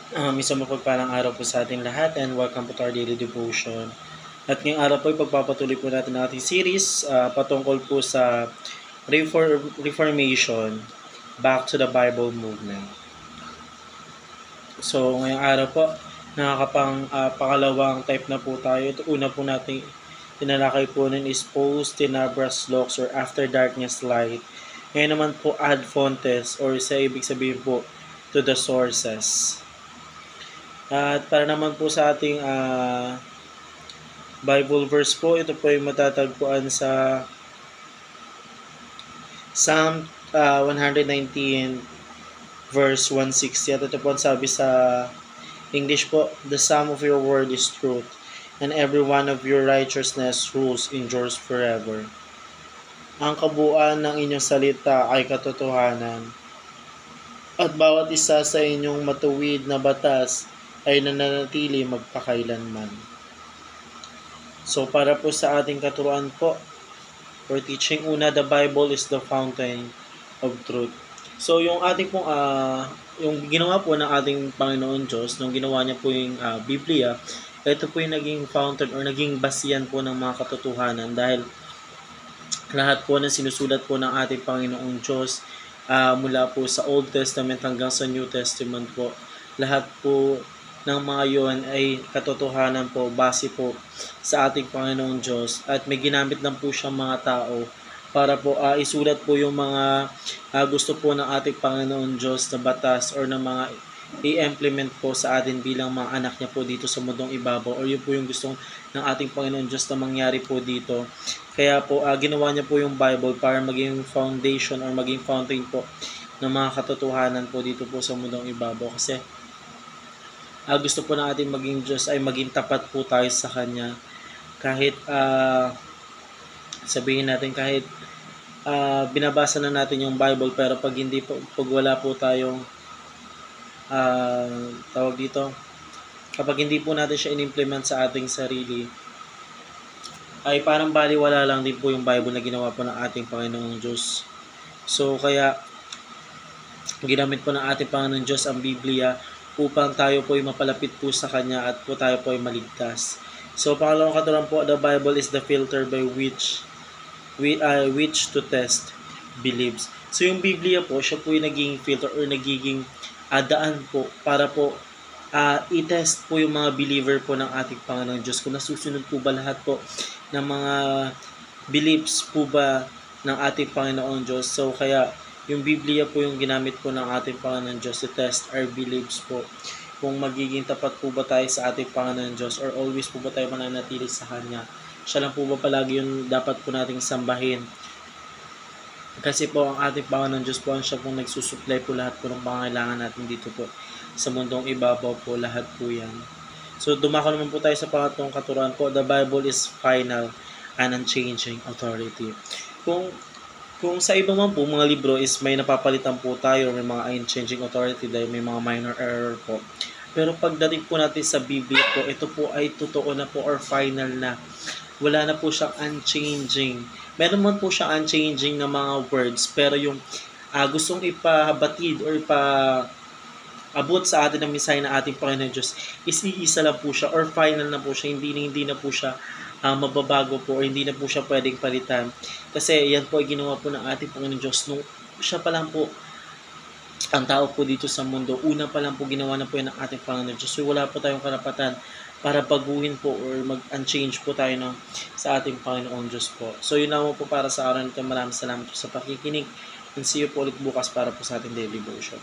Isang mapagpalang araw po sa ating lahat and welcome po to our daily devotion. At ngayong araw po, ipagpapatuloy po natin ang ating series patungkol po sa Reformation, Back to the Bible Movement. So ngayong araw po, pakalawang type na po tayo. Ito una po natin tinalakay po nun is post, tenebras lux or after darkness light. Ngayon naman po ad fontes or sa ibig sabihin po to the sources. At para naman po sa ating Bible verse po, ito po ay matatagpuan sa Psalm 119 verse 160. At ito po ang sabi sa English po, the sum of your word is truth, and every one of your righteousness rules endures forever. Ang kabuuan ng inyong salita ay katotohanan, at bawat isa sa inyong matuwid na batas ay nananatili magpakailanman. So para po sa ating katuruan po, for teaching una, the Bible is the fountain of truth. So yung ating pong, yung ginawa po ng ating Panginoon Diyos, nung ginawa niya po yung Biblia, ito po yung naging fountain or naging basihan po ng mga katotohanan dahil lahat po ng sinusulat po ng ating Panginoong Diyos mula po sa Old Testament hanggang sa New Testament po, lahat po ng mga yon ay katotohanan po base po sa ating Panginoong Diyos at may ginamit lang po siyang mga tao para po isulat po yung mga gusto po ng ating Panginoon Diyos na batas or na mga i-implement po sa atin bilang mga anak niya po dito sa mundong ibabaw or yun po yung gusto ng ating Panginoon Diyos na mangyari po dito. Kaya po ginawa niya po yung Bible para maging foundation or maging fountain po ng mga katotohanan po dito po sa mundong ibabaw kasi gusto po ng ating maging Diyos ay maging tapat po tayo sa Kanya. Kahit sabihin natin kahit binabasa na natin yung Bible pero pag wala po tayong tawag dito, kapag hindi po natin siya in-implement sa ating sarili, ay parang baliwala lang din po yung Bible na ginawa po ng ating Panginoong Diyos. So kaya ginamit po ng ating Panginoong Diyos ang Biblia upang tayo po ay mapalapit po sa Kanya at po tayo po ay maligtas. So, pangalawang katuruan po, the Bible is the filter by which to test beliefs. So, yung Biblia po, siya po yung naging filter or nagiging daan po para po i-test po yung mga believer po ng ating Panginoong Diyos. Kung nasusunod po ba lahat po ng mga beliefs po ba ng ating Panginoong Diyos. So, kaya yung Biblia po yung ginamit po ng ating Panginoon Diyos to test our beliefs po. Kung magiging tapat po ba tayo sa ating Panginoon Diyos or always po ba tayo mananatili sa Kanya. Siya lang po ba palagi yung dapat po nating sambahin. Kasi po ang ating Panginoon Diyos po ang siya pong nagsusupply po lahat po ng pangailangan natin dito po sa mundong ibabaw po, lahat po yan. So dumako naman po tayo sa pangatlong katuruan po, the Bible is final and unchanging authority. Kung sa iba man po mga libro is may napapalitan po tayo, may mga unchanging authority dahil may mga minor error po. Pero pagdating po natin sa Biblia po, ito po ay totoo na po or final na. Wala na po siyang unchanging. Meron man po siyang unchanging na mga words, pero yung gustong ipabatid or abot sa atin ng mensahe ng ating Panginoon Diyos is iisa lang po siya or final na po siya, hindi na po siya mababago po o hindi na po siya pwedeng palitan. Kasi yan po ay ginawa po ng ating Panginoon Diyos nung siya pa lang po ang tao po dito sa mundo. Una pa lang po ginawa na po yan ng ating Panginoon Diyos. So wala po tayong karapatan para baguhin po or mag-unchange po tayo sa ating Panginoong Diyos po. So yun lang po para sa araw nito. Maraming salamat po sa pakikinig and see you po ulit bukas para po sa ating daily devotion.